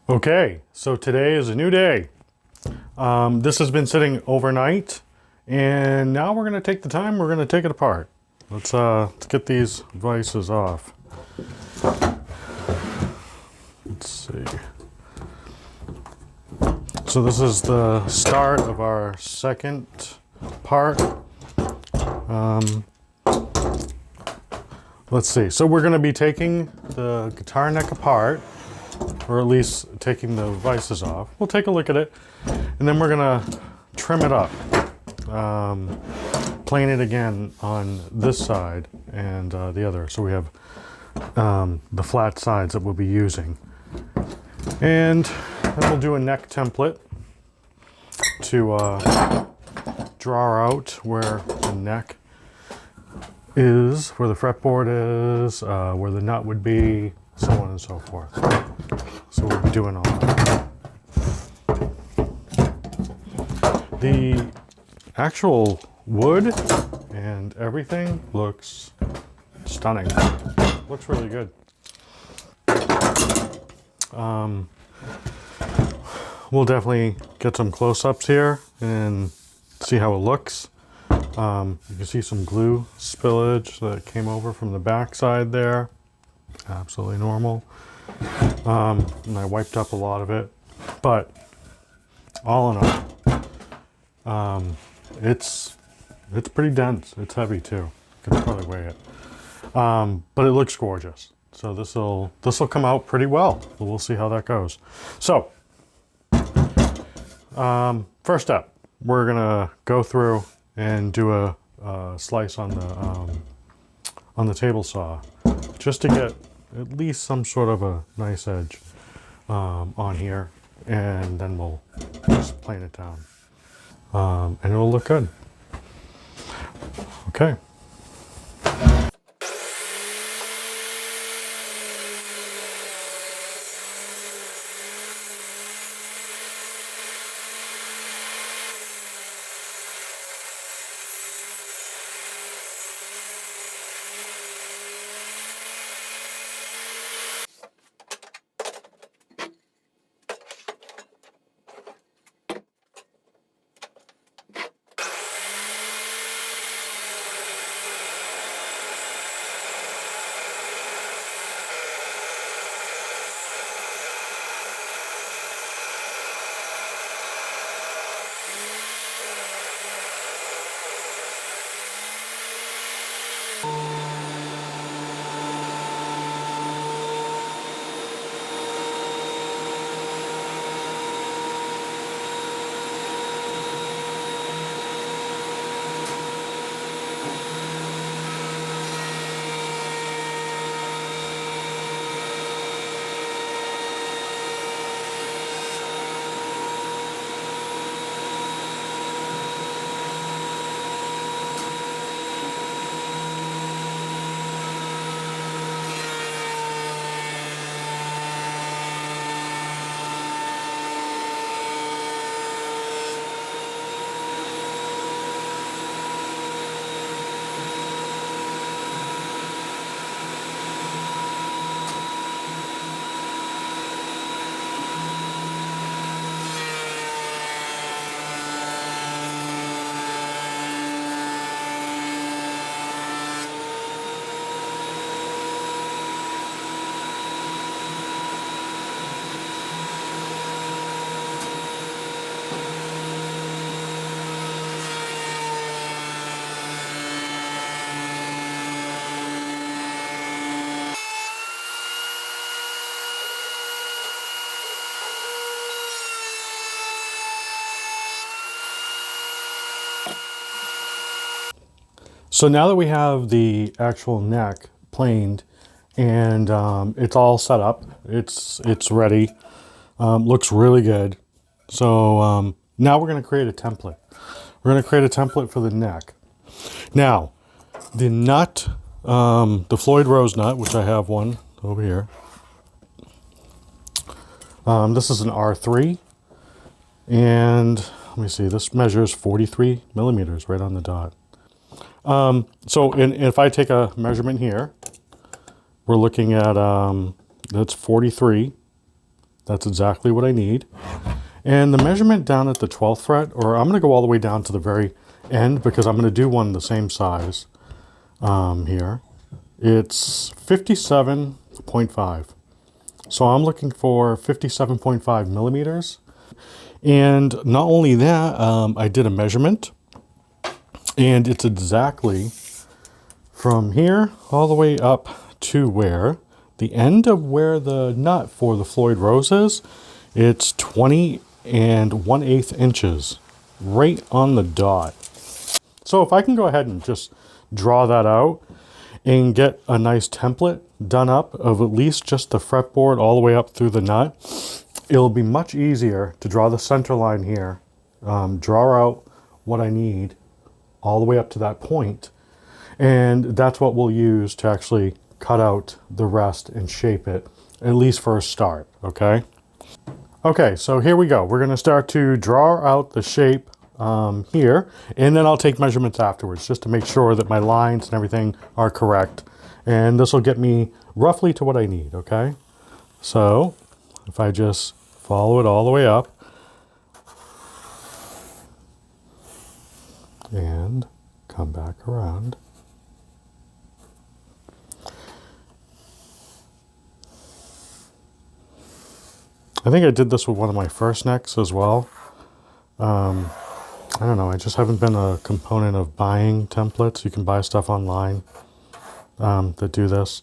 Okay, so today is a new day. This has been sitting overnight, and now we're going to take the time, we're going to take it apart. Let's get these vices off. Let's see. So this is the start of our second part. Let's see. So we're going to be taking the guitar neck apart, or at least taking the vices off. We'll take a look at it, and then we're going to trim it up. Plane it again on this side and the other. So we have the flat sides that we'll be using. And then we'll do a neck template to draw out where the neck is, where the fretboard is, where the nut would be, so on and so forth. So we'll be doing all that. The actual wood and everything looks stunning. Looks really good. We'll definitely get some close-ups here and see how it looks. You can see some glue spillage that came over from the back side there. Absolutely normal. And I wiped up a lot of it, but all in all, it's pretty dense. It's heavy too. You can probably weigh it, but it looks gorgeous. So this will come out pretty well. We'll see how that goes. So first step, we're gonna go through and do a slice on the table saw, just to get at least some sort of a nice edge on here, and then we'll just plane it down, and it'll look good. Okay. So now that we have the actual neck planed and it's all set up, it's ready, looks really good. So now we're going to create a template. We're going to create a template for the neck. Now, the nut, the Floyd Rose nut, which I have one over here. This is an R3, and let me see, this measures 43 millimeters right on the dot. So if I take a measurement here, we're looking at, that's 43, That's exactly what I need. And the measurement down at the 12th fret, or I'm going to go all the way down to the very end because I'm going to do one the same size here. It's 57.5. So I'm looking for 57.5 millimeters. And not only that, I did a measurement, and it's exactly from here all the way up to where the end of where the nut for the Floyd Rose is. It's 20 and 1/8 inches, right on the dot. So if I can go ahead and just draw that out and get a nice template done up of at least just the fretboard all the way up through the nut, it'll be much easier to draw the center line here, draw out what I need all the way up to that point, and that's what we'll use to actually cut out the rest and shape it, at least for a start, okay? Okay, so here we go. We're going to start to draw out the shape here, and then I'll take measurements afterwards just to make sure that my lines and everything are correct. And this will get me roughly to what I need, okay? So if I just follow it all the way up and come back around. I think I did this with one of my first necks as well. I don't know, I just haven't been a component of buying templates. You can buy stuff online that do this.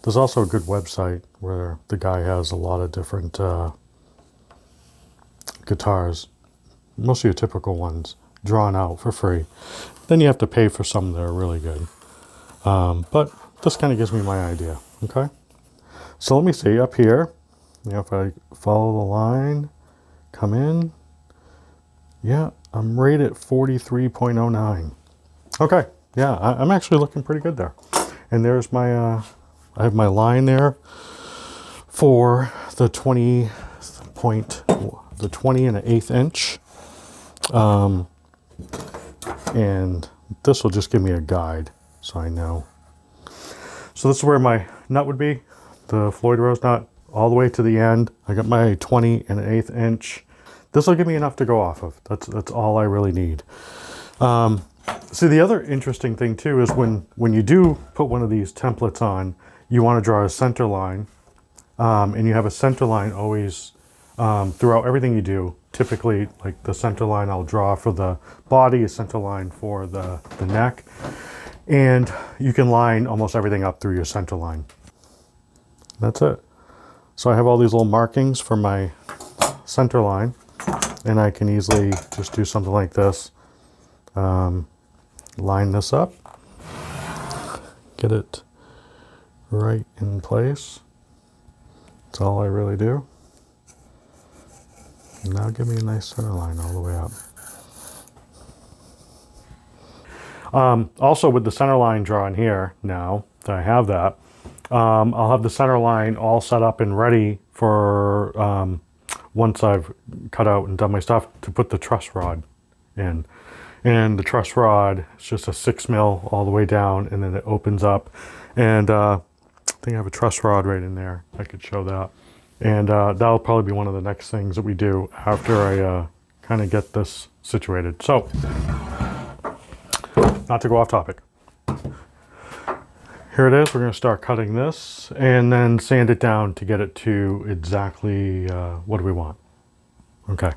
There's also a good website where the guy has a lot of different guitars, mostly your typical ones, drawn out for free. Then you have to pay for some that are really good. But this kind of gives me my idea, okay? So let me see, up here, you know, if I follow the line, come in, yeah, I'm right at 43.09. Okay, yeah, I'm actually looking pretty good there. And there's my, I have my line there for the 20 and 1/8 inch. And this will just give me a guide so I know. So this is where my nut would be, the Floyd Rose nut, all the way to the end. I got my 20 and 1/8 inch. This will give me enough to go off of. That's all I really need. See, the other interesting thing too is when you do put one of these templates on, you want to draw a center line, and you have a center line always throughout everything you do. Typically, like the center line I'll draw for the body, a center line for the neck, and you can line almost everything up through your center line. That's it. So I have all these little markings for my center line, and I can easily just do something like this. Line this up, get it right in place. That's all I really do. And now give me a nice center line all the way up. Also with the center line drawn here, now that I have that, I'll have the center line all set up and ready for once I've cut out and done my stuff to put the truss rod in. And the truss rod is just a 6 mil all the way down, and then it opens up. And I think I have a truss rod right in there. I could show that. And that'll probably be one of the next things that we do after I kind of get this situated. So, not to go off topic. Here it is. We're going to start cutting this and then sand it down to get it to exactly what do we want. Okay.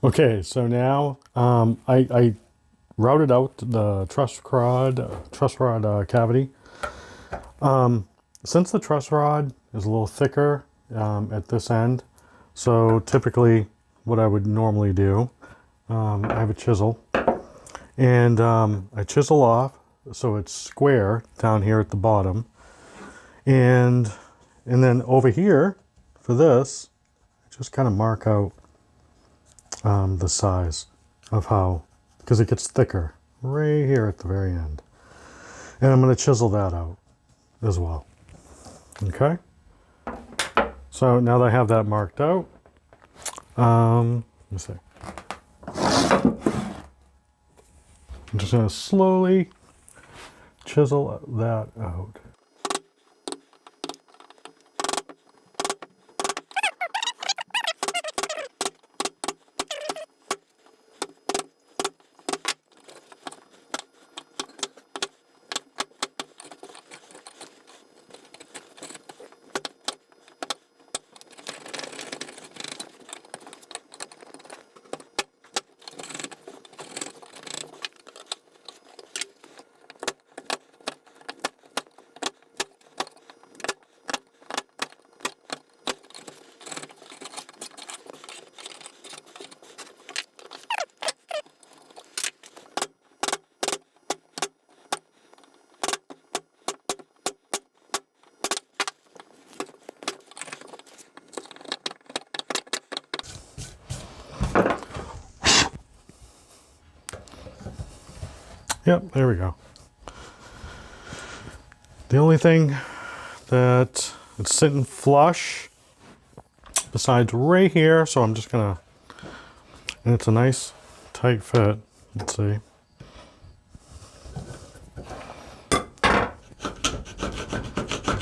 Okay, so now I routed out the truss rod cavity. Since the truss rod is a little thicker at this end, so typically what I would normally do, I have a chisel, and I chisel off so it's square down here at the bottom, and then over here for this, I just kind of mark out the size of how, because it gets thicker right here at the very end, and I'm going to chisel that out as well. Okay, so now that I have that marked out, let me see. I'm just going to slowly chisel that out. Yep, there we go. The only thing that it's sitting flush besides right here, so I'm just gonna, and it's a nice tight fit. Let's see.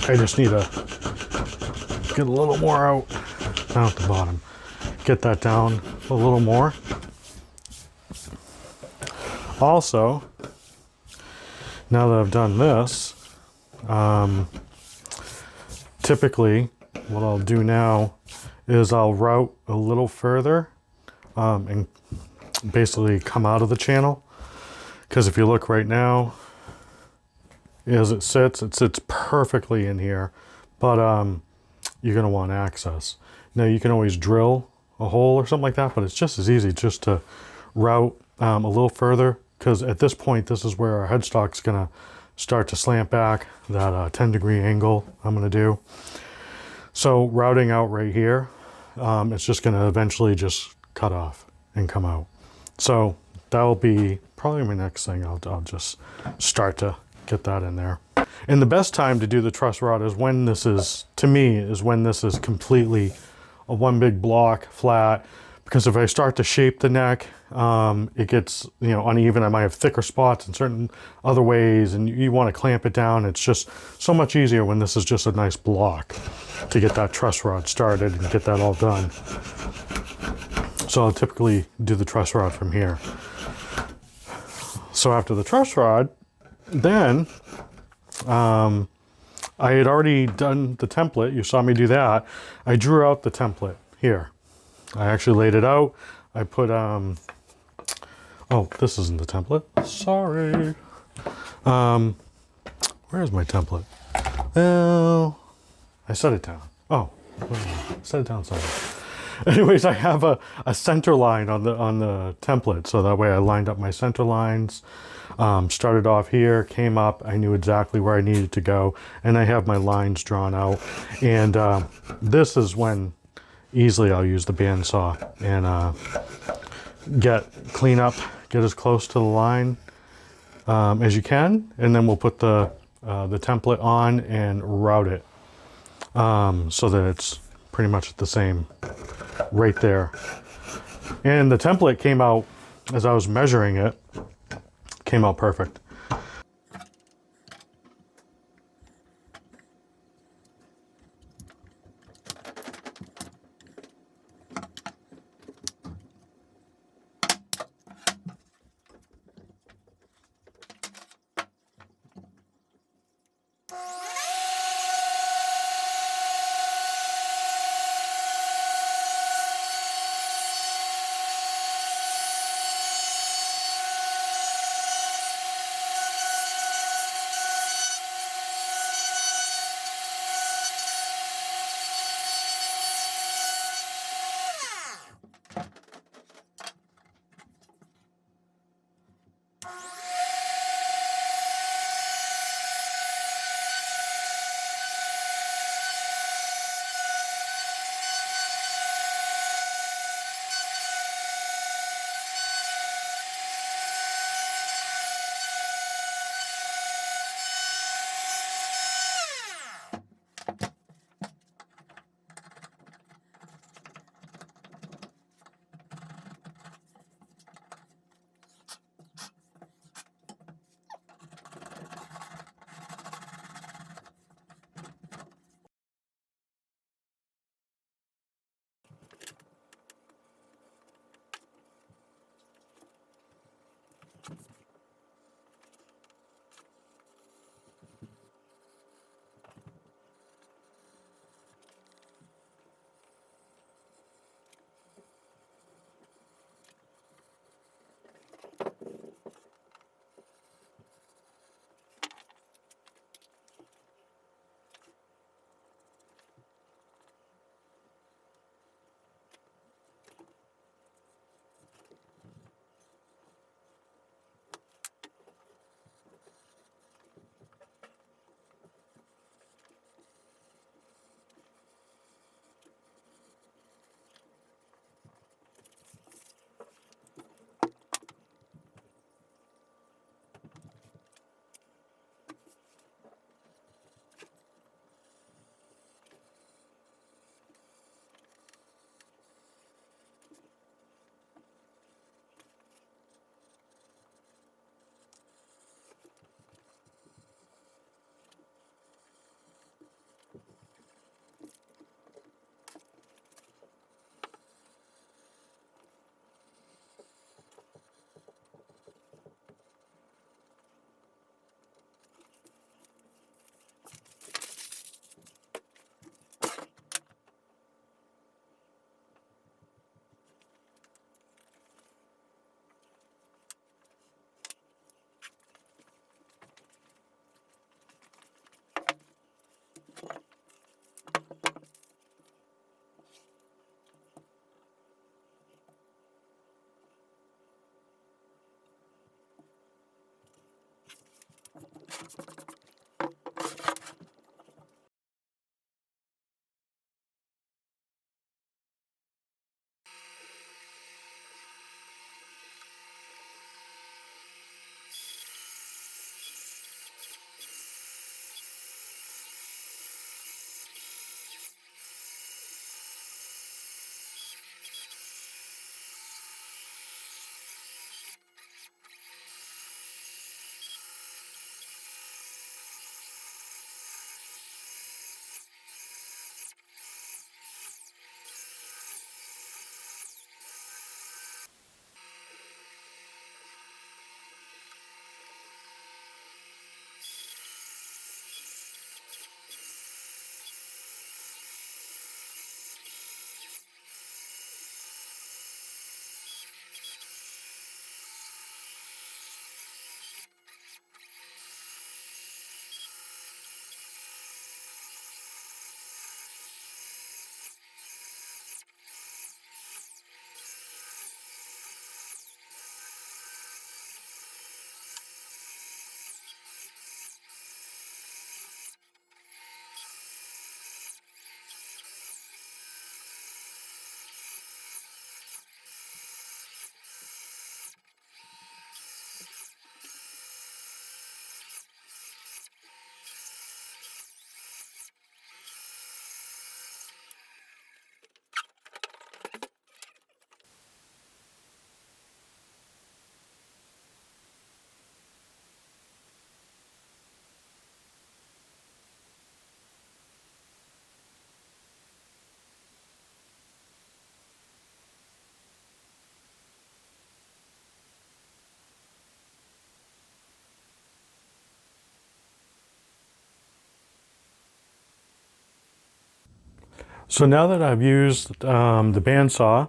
I just need to get a little more out down at the bottom. Get that down a little more. Also, now that I've done this, typically what I'll do now is I'll route a little further and basically come out of the channel. Because if you look right now, as it sits perfectly in here, but you're going to want access. Now you can always drill a hole or something like that, but it's just as easy just to route a little further, because at this point this is where our headstock's going to start to slant back, that 10-degree angle I'm going to do. So routing out right here, it's just going to eventually just cut off and come out. So that'll be probably my next thing. I'll just start to get that in there. And the best time to do the truss rod is when this is, to me, is when this is completely a one big block flat. Because if I start to shape the neck, it gets, you know, uneven. I might have thicker spots in certain other ways, and you want to clamp it down. It's just so much easier when this is just a nice block to get that truss rod started and get that all done. So I'll typically do the truss rod from here. So after the truss rod, then I had already done the template. You saw me do that. I drew out the template here. I actually laid it out. I put, oh, this isn't the template. Sorry. Where's my template? Well, I set it down. Oh, set it down somewhere. Anyways, I have a center line on the template, so that way I lined up my center lines. Started off here, came up, I knew exactly where I needed to go, and I have my lines drawn out. And this is when easily I'll use the bandsaw and clean up, get as close to the line as you can, and then we'll put the template on and route it so that it's pretty much the same right there. And the template came out, as I was measuring it, came out perfect. So now that I've used the bandsaw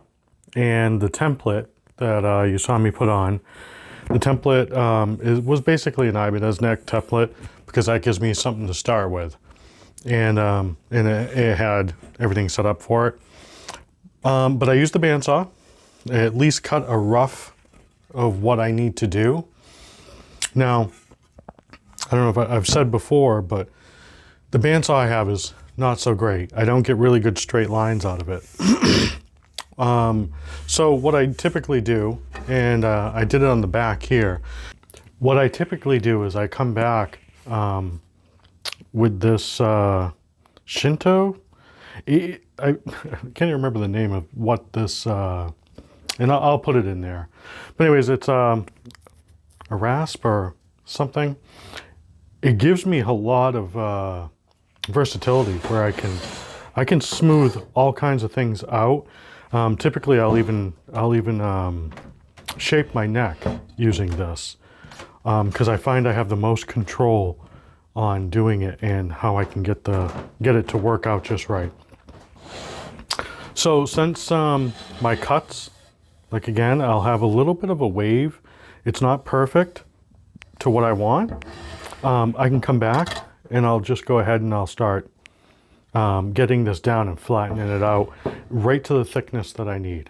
and the template that you saw me put on, the template was basically an Ibanez neck template because that gives me something to start with. And it had everything set up for it. But I used the bandsaw, at least cut a rough of what I need to do. Now, I don't know if I've said before, but the bandsaw I have is not so great. I don't get really good straight lines out of it. So what I typically do, and I did it on the back here, what I typically do is I come back with this Shinto. I can't even remember the name of what this, and I'll put it in there. But anyways, it's a rasp or something. It gives me a lot of versatility where I can smooth all kinds of things out. Typically, I'll even shape my neck using this because I find I have the most control on doing it and how I can get it to work out just right. So since my cuts, like again, I'll have a little bit of a wave. It's not perfect to what I want. I can come back and I'll just go ahead and I'll start getting this down and flattening it out right to the thickness that I need.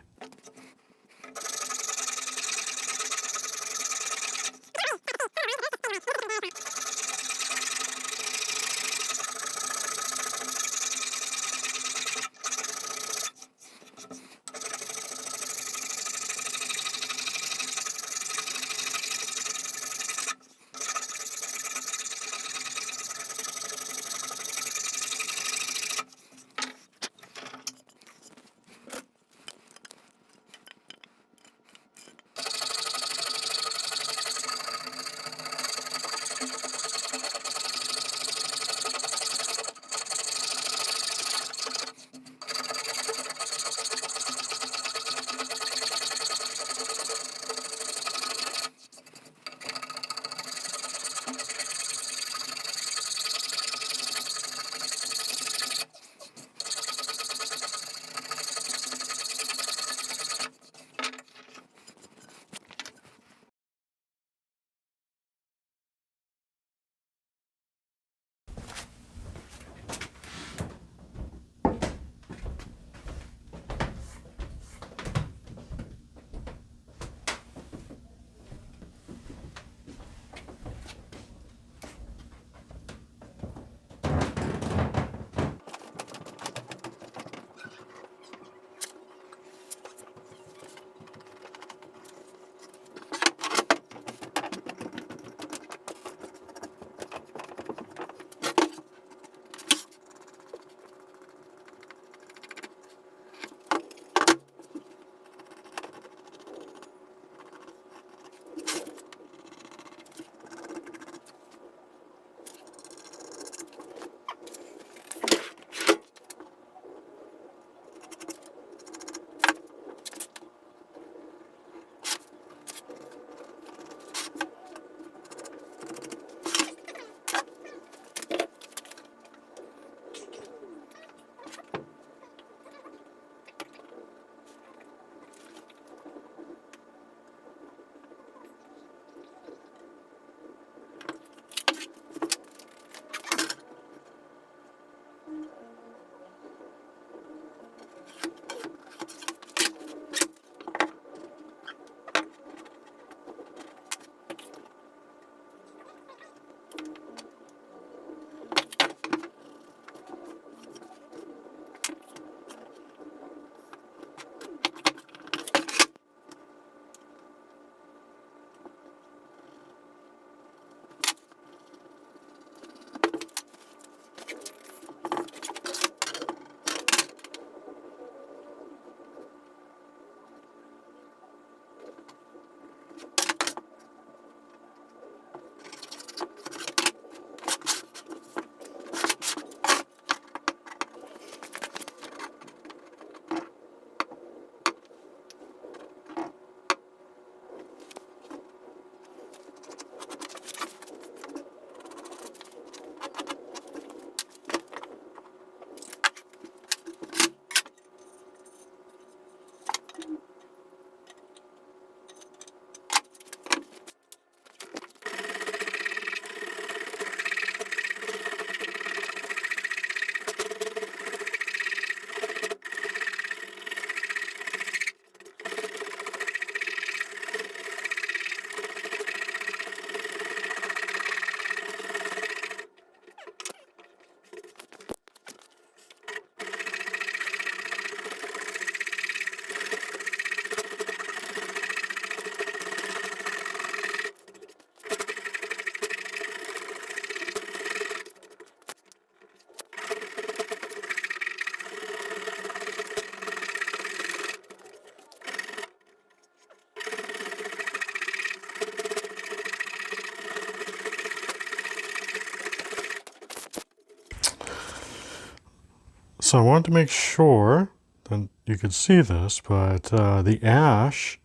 So I wanted to make sure that you could see this, but the ash,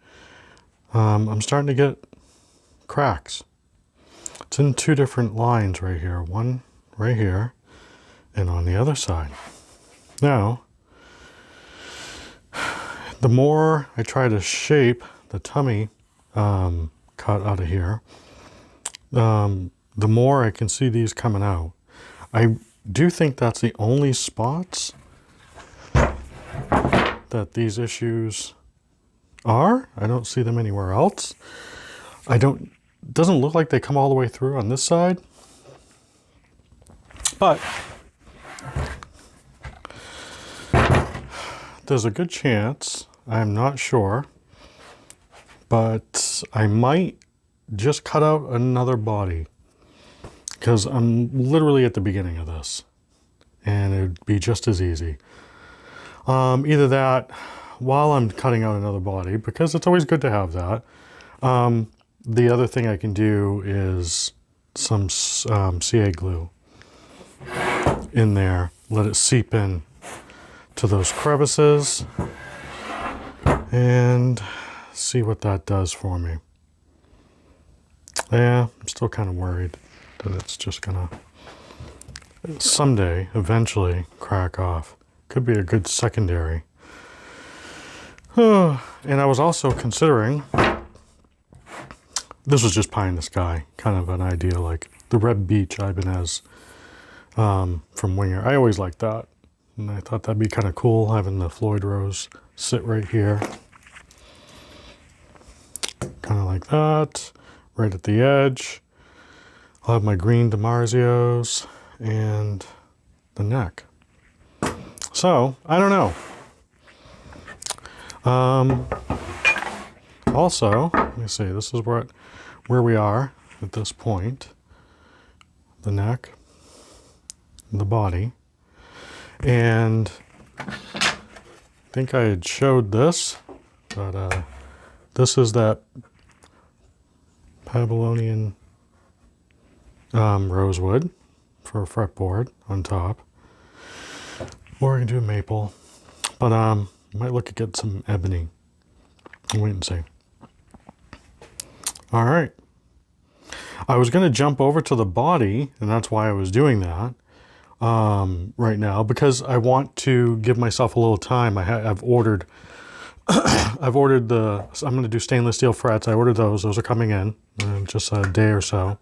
I'm starting to get cracks. It's in two different lines right here. One right here and on the other side. Now, the more I try to shape the tummy cut out of here, the more I can see these coming out. I do think that's the only spots that these issues are. I don't see them anywhere else. Doesn't look like they come all the way through on this side, but there's a good chance, I'm not sure, but I might just cut out another body because I'm literally at the beginning of this and it'd be just as easy. Either that while I'm cutting out another body, because it's always good to have that. The other thing I can do is some CA glue in there, let it seep in to those crevices and see what that does for me. Yeah, I'm still kind of worried that it's just gonna someday, eventually, crack off. Could be a good secondary. And I was also considering, this was just pie in the sky, kind of an idea, like the red beech Ibanez from Winger. I always liked that. And I thought that'd be kind of cool, having the Floyd Rose sit right here. Kind of like that, right at the edge. I'll have my green DiMarzios and the neck. So, I don't know. Also, let me see, this is where we are at this point. The neck, the body. And I think I had showed this, but this is that Babylonian rosewood for a fretboard on top. Or I can do maple, but might look to get some ebony. Wait and see. All right. I was going to jump over to the body, and that's why I was doing that right now, because I want to give myself a little time. I've ordered, I'm going to do stainless steel frets. I ordered those. Those are coming in just a day or so.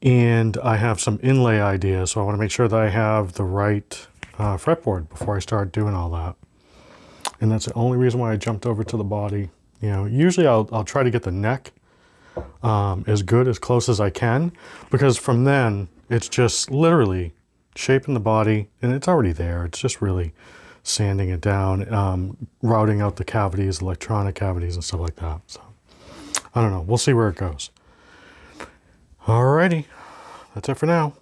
And I have some inlay ideas, so I want to make sure that I have the right fretboard before I start doing all that. And that's the only reason why I jumped over to the body. You know, usually I'll try to get the neck as close as I can, because from then it's just literally shaping the body, and it's already there. It's just really sanding it down, routing out the cavities, electronic cavities, and stuff like that. So I don't know. We'll see where it goes. Alrighty, that's it for now.